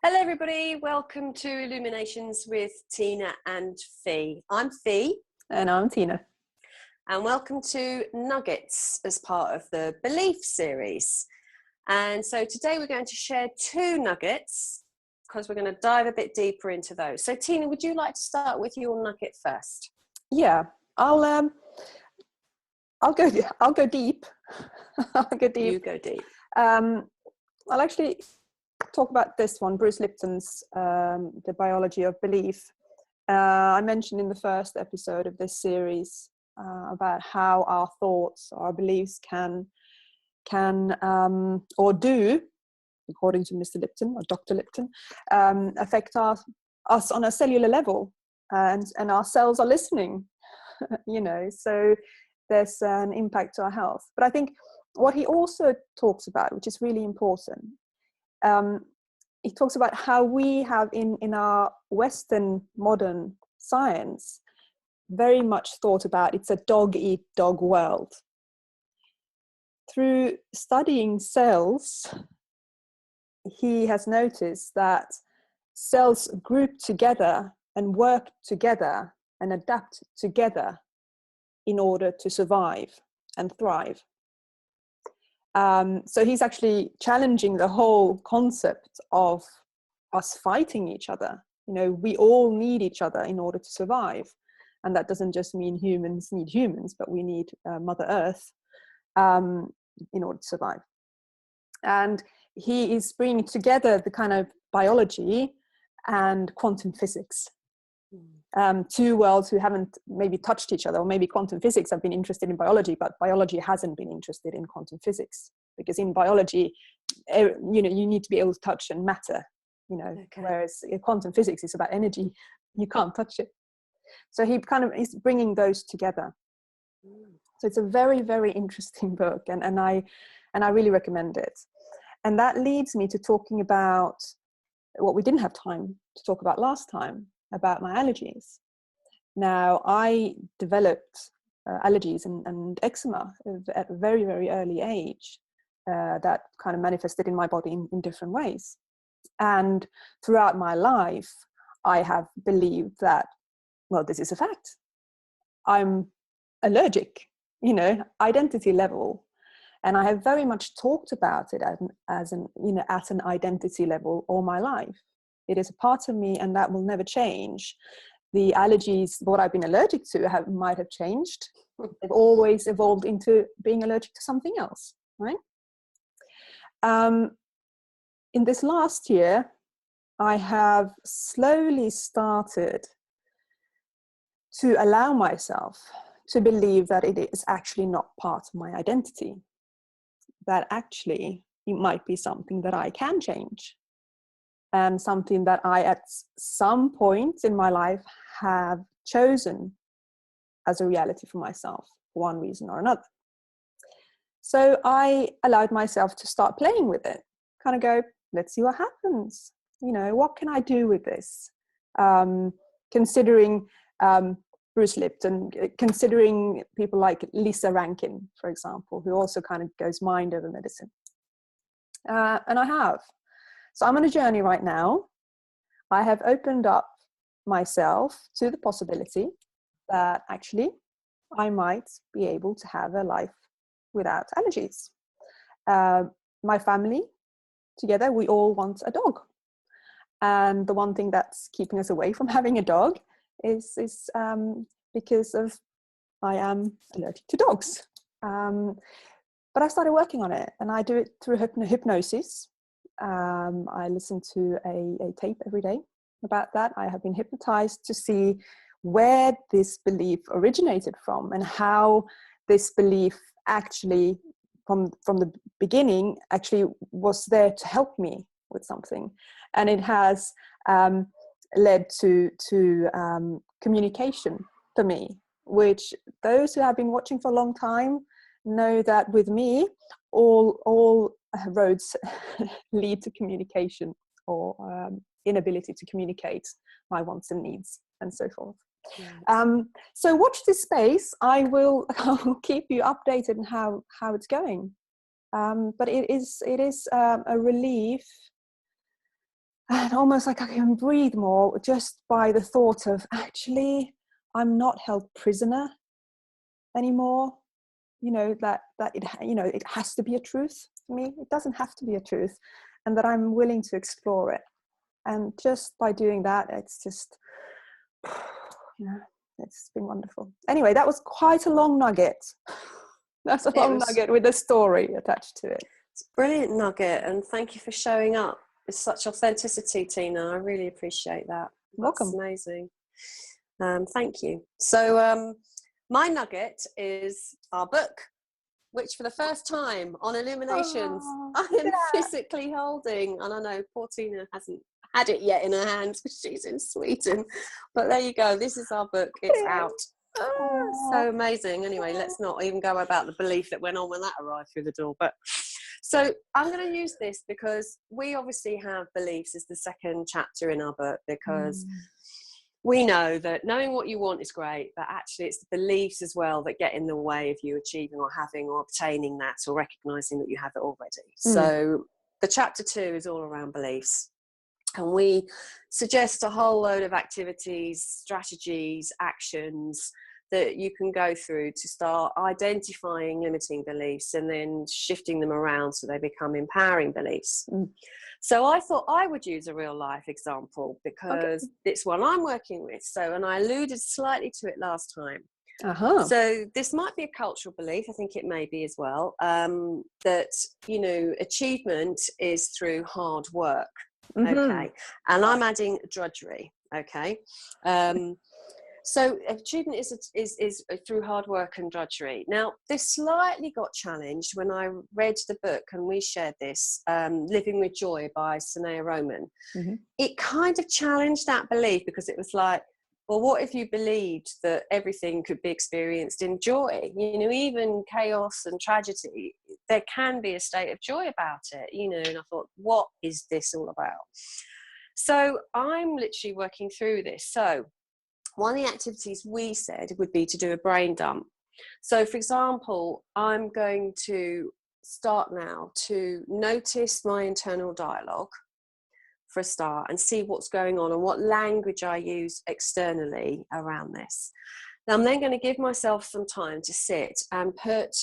Hello everybody, welcome to Illuminations with Tiina and Fi. I'm Fi. And I'm Tiina. And welcome to Nuggets as part of the Belief series. And so today we're going to share two nuggets because we're going to dive a bit deeper into those. So Tiina, would you like to start with your nugget first? Yeah, I'll go deep. I'll go deep. You go deep. I'll actually talk about this one, Bruce Lipton's The Biology of Belief. I mentioned in the first episode of this series about how our thoughts, our beliefs can or do, according to Mr. Lipton or Dr. Lipton, affect us on a cellular level, and our cells are listening. So there's an impact to our health. But I think what he also talks about, which is really important, he talks about how we have in our Western modern science very much thought about it's a dog-eat-dog world. Through studying cells, he has noticed that cells group together and work together and adapt together in order to survive and thrive. So he's actually challenging the whole concept of us fighting each other. We all need each other in order to survive. And that doesn't just mean humans need humans, but we need Mother Earth in order to survive. And he is bringing together the kind of biology and quantum physics. Two worlds who haven't maybe touched each other, or maybe quantum physics have been interested in biology, but biology hasn't been interested in quantum physics, because in biology, you need to be able to touch and matter, okay. Whereas quantum physics is about energy, you can't touch it. So he kind of is bringing those together. So it's a very, very interesting book, and I really recommend it. And that leads me to talking about what we didn't have time to talk about last time, about my allergies. Now, I developed allergies and eczema at a very, very early age that kind of manifested in my body in different ways. And throughout my life, I have believed that, well, this is a fact. I'm allergic, identity level. And I have very much talked about it at an identity level all my life. It is a part of me, and that will never change. The allergies, what I've been allergic to, might have changed. They've always evolved into being allergic to something else, right? In this last year, I have slowly started to allow myself to believe that it is actually not part of my identity. That actually it might be something that I can change. And something that I, at some point in my life, have chosen as a reality for myself, for one reason or another. So I allowed myself to start playing with it. Kind of go, let's see what happens. What can I do with this? Considering Bruce Lipton, considering people like Lisa Rankin, for example, who also kind of goes mind over medicine. And I have. So I'm on a journey right now. I have opened up myself to the possibility that actually I might be able to have a life without allergies. My family, together, we all want a dog. And the one thing that's keeping us away from having a dog is because of I am allergic to dogs. But I started working on it, and I do it through hypnosis. I listen to a tape every day about that. I have been hypnotized to see where this belief originated from, and how this belief actually, from the beginning, actually was there to help me with something. And it has led to communication for me, which those who have been watching for a long time know that with me, all roads lead to communication, or inability to communicate my wants and needs, and so forth. Yes. So watch this space. I'll keep you updated on how it's going. But it is a relief And almost like I can breathe more just by the thought of, actually, I'm not held prisoner anymore. You know, that it, you know, it has to be a truth for me. It doesn't have to be a truth, and that I'm willing to explore it. And just by doing that, it's just, you know, it's been wonderful. Anyway, that was quite a long nugget. That's a long nugget with a story attached to it. It's a brilliant nugget, and thank you for showing up with such authenticity, Tiina. I really appreciate that. Welcome. That's amazing. Thank you. So my nugget is our book, which for the first time on Illuminations, I am physically holding. And I know poor Tiina hasn't had it yet in her hands because she's in Sweden. But there you go. This is our book. It's out. So amazing. Anyway, let's not even go about the belief that went on when that arrived through the door. But so I'm going to use this because we obviously have beliefs as the second chapter in our book, because we know that knowing what you want is great, but actually it's the beliefs as well that get in the way of you achieving or having or obtaining that, or recognizing that you have it already. So the chapter 2 is all around beliefs. And we suggest a whole load of activities, strategies, actions that you can go through to start identifying limiting beliefs and then shifting them around so they become empowering beliefs. So I thought I would use a real life example because it's one I'm working with. So, and I alluded slightly to it last time. So this might be a cultural belief, I think it may be as well, that, you know, achievement is through hard work. Okay, and I'm adding drudgery. Okay, so achievement is through hard work and drudgery. Now, this slightly got challenged when I read the book, and we shared this, Living with Joy by Sanaya Roman. It kind of challenged that belief because it was like, well, what if you believed that everything could be experienced in joy? You know, even chaos and tragedy, there can be a state of joy about it, you know, and I thought, what is this all about? So I'm literally working through this. So one of the activities we said would be to do a brain dump. So for example, I'm going to start now to notice my internal dialogue for a start and see what's going on and what language I use externally around this. Now I'm then going to give myself some time to sit and put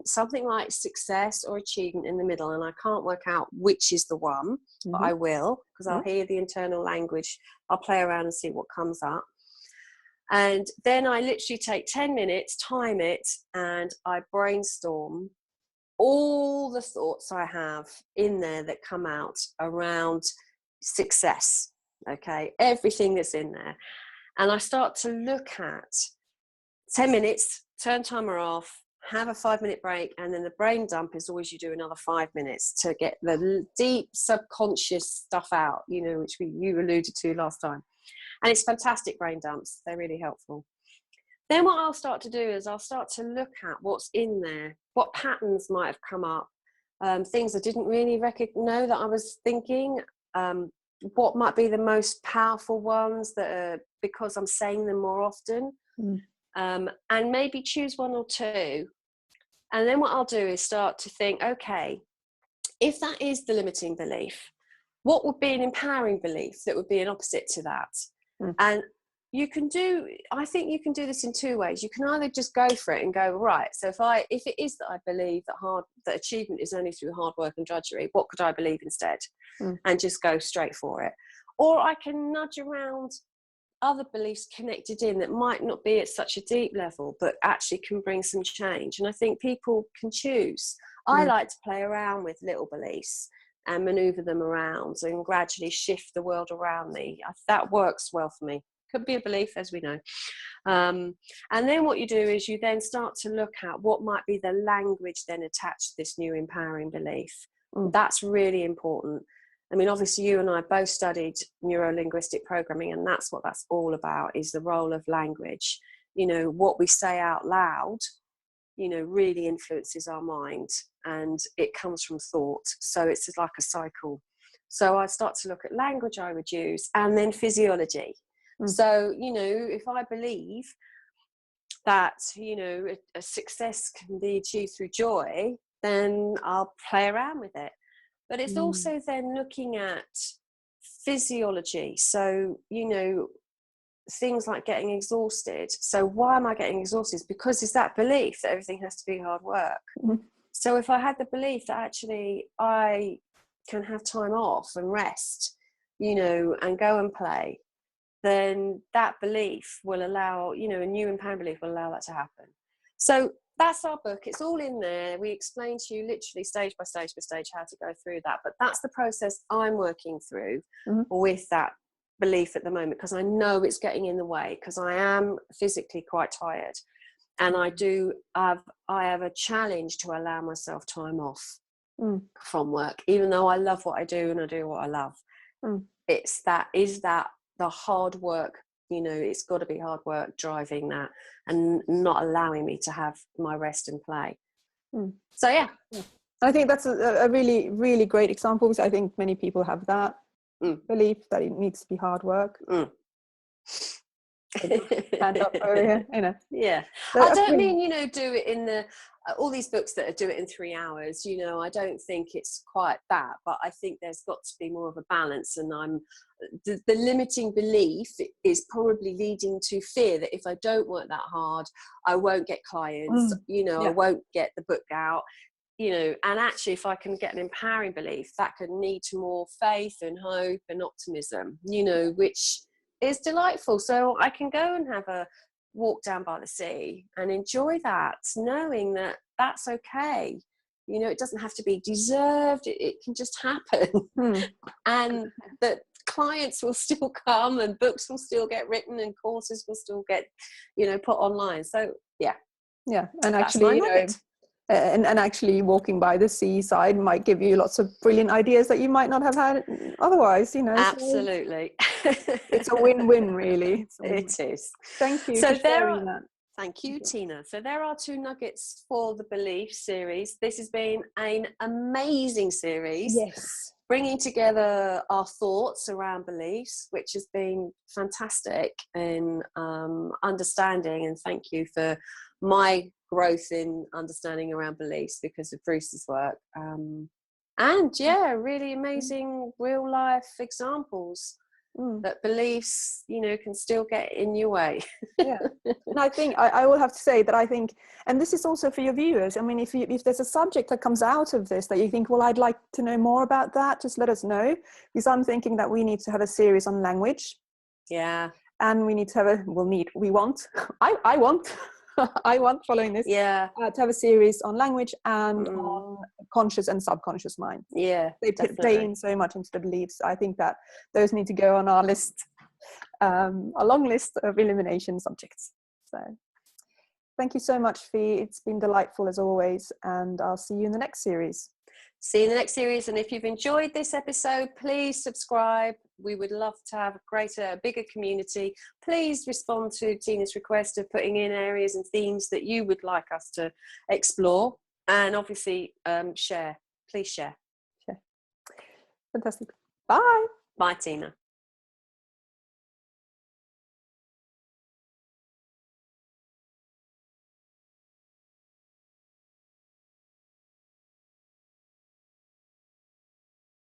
something like success or achievement in the middle, and I can't work out which is the one, but I will, because I'll hear the internal language. I'll play around and see what comes up. And then I literally take 10 minutes, time it, and I brainstorm all the thoughts I have in there that come out around success. Okay, everything that's in there. And I start to look at 10 minutes, turn timer off, have a 5-minute break, and then the brain dump is always you do another 5 minutes to get the deep subconscious stuff out, you know, which you alluded to last time. And it's fantastic brain dumps. They're really helpful. Then what I'll start to do is I'll start to look at what's in there, what patterns might have come up, things I didn't really know that I was thinking, what might be the most powerful ones that are because I'm saying them more often, and maybe choose one or two. And then what I'll do is start to think, okay, if that is the limiting belief, what would be an empowering belief that would be an opposite to that? And I think you can do this in two ways. You can either just go for it and go, right, so if it is that I believe that achievement is only through hard work and drudgery, what could I believe instead? And just go straight for it. Or I can nudge around other beliefs connected in that might not be at such a deep level, but actually can bring some change. And I think people can choose. I like to play around with little beliefs and maneuver them around and gradually shift the world around me. That works well for me. Could be a belief, as we know. And then what you do is you then start to look at what might be the language then attached to this new empowering belief. That's really important. I mean, obviously you and I both studied neuro-linguistic programming, and that's what that's all about, is the role of language. You know, what we say out loud, you know, really influences our mind, and it comes from thought. So it's like a cycle. So I start to look at language I would use, and then physiology. So, you know, if I believe that, you know, a success can be achieved through joy, then I'll play around with it. But it's also then looking at physiology. So, you know, things like getting exhausted. So why am I getting exhausted? Because it's that belief that everything has to be hard work. Mm-hmm. So if I had the belief that actually I can have time off and rest, you know, and go and play, then that belief will allow, you know, a new empowering belief will allow that to happen. So that's our book. It's all in there. We explain to you literally stage by stage by stage how to go through that. But that's the process I'm working through with that belief at the moment, because I know it's getting in the way, because I am physically quite tired. And I have a challenge to allow myself time off from work, even though I love what I do and I do what I love. Is that the hard work, you know, it's got to be hard work driving that and not allowing me to have my rest and play. So yeah. I think that's a really, really great example, because I think many people have that belief that it needs to be hard work. Stand up for you, you know. Yeah, So, I don't mean, you know, do it in the all these books that do it in 3 hours, you know, I don't think it's quite that, but I think there's got to be more of a balance. And the limiting belief is probably leading to fear that if I don't work that hard, I won't get clients, you know, I won't get the book out, you know. And actually, if I can get an empowering belief, that can lead to more faith and hope and optimism, you know, which is delightful. So I can go and have a walk down by the sea and enjoy that, knowing that that's okay. You know, it doesn't have to be deserved. It can just happen. And that clients will still come and books will still get written and courses will still get, you know, put online. So yeah. And actually, you know, and actually walking by the seaside might give you lots of brilliant ideas that you might not have had otherwise, you know. Absolutely. So it's a win-win, really. It is. Thank you for sharing that. Thank you, Tiina. So there are 2 nuggets for the Belief series. This has been an amazing series. Yes. Bringing together our thoughts around beliefs, which has been fantastic in understanding. And thank you for my growth in understanding around beliefs because of Bruce's work. And yeah, really amazing real life examples that beliefs, you know, can still get in your way. And I think I will have to say that I think, and this is also for your viewers, I mean, if there's a subject that comes out of this that you think, well, I'd like to know more about that, just let us know, because I'm thinking that we need to have a series on language. And we need to have I want I want, following this, to have a series on language and on conscious and subconscious mind. They play in so much into the beliefs. I think that those need to go on our list, a long list of elimination subjects. So thank you so much, Fi. It's been delightful as always, and I'll see you in the next series. See you in the next series. And if you've enjoyed this episode, please subscribe. We would love to have a bigger community. Please respond to Tiina's request of putting in areas and themes that you would like us to explore. And obviously, share. Please share. Fantastic. Bye. Bye, Tiina.